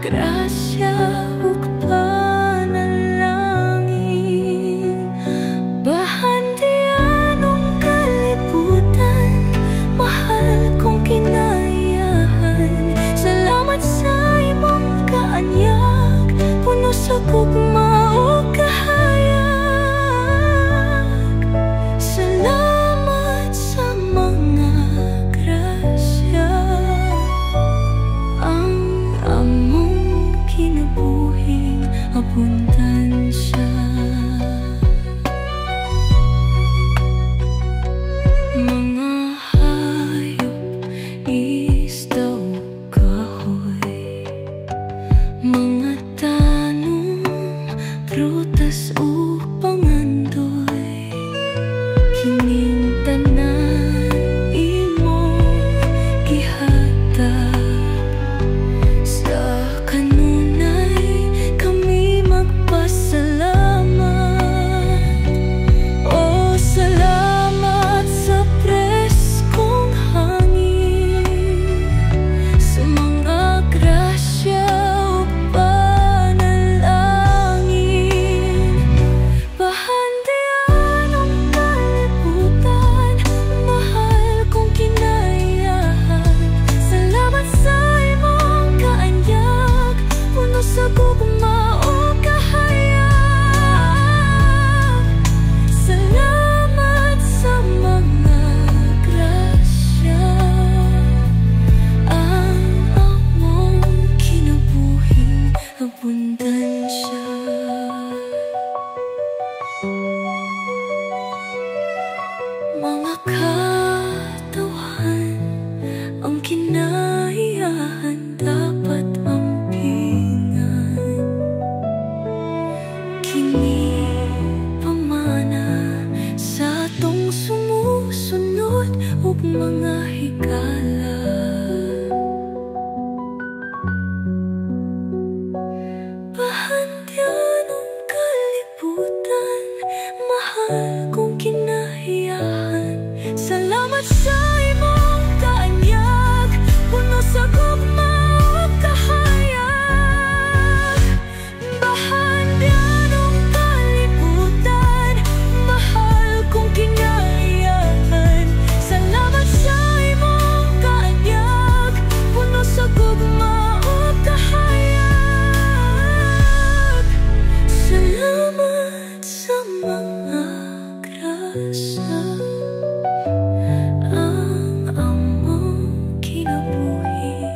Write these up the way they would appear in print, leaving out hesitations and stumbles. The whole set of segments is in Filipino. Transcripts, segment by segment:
grasya ug panalangin. Bahantianong kalibutan, mahal kong kinayahan. Salamat sa imong kaanyag, puno sa gugma ug kahayag. Salamat sa mga grasya, ang among kinabuhing abundansya. Mga hayop, isda ug kahoy, mga tanong, prutas ug pangandoy, kining tanan imong gihatag. Sa kanunay kami magpasalamat. Oh, salamat sa preskong hangin, sa mga grasya ug panalangin. Bahantianong kalibutan, mahal kong kinayahan. Salamat sa imong kaanyag, puno sa gugma ug kahayag. Salamat sa mga grasya, ang among kinabuhing abundansya. Mga katawhan, ang kinahiyahan dapat ampingan. Kini pamana sa atong sumusunod ug mga higala. Bahantianong kalibutan, mahal kong kinahiyahan. Salamat sa imong kaanyag, puno sa gugma ug kahayag. Bahantianong kalibutan, mahal kong kinahiyahan. Salamat sa imong kaanyag, puno sa gugma ug kahayag. Salamat sa mga grasya, ang among kinabuhi.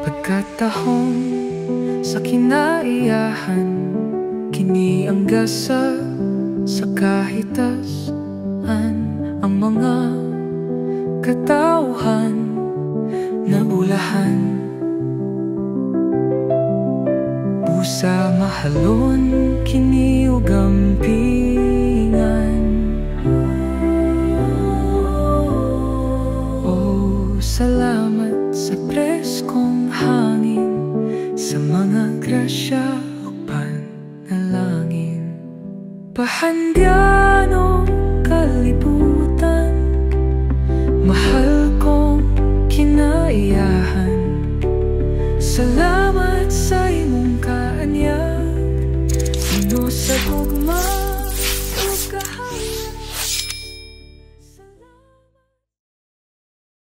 Pagkatahong sa kinaiyahan, kini ang gasa sa kahitasan. Ang mga katawhan nabulahan, busa mahalon kini ug ampingan. Oh, salamat sa preskong hangin, sa mga grasya ug panalangin. Bahantianong kalibutan, mahal kong kinaiyahan. Salamat sa imong kaanyag, puno sa gugma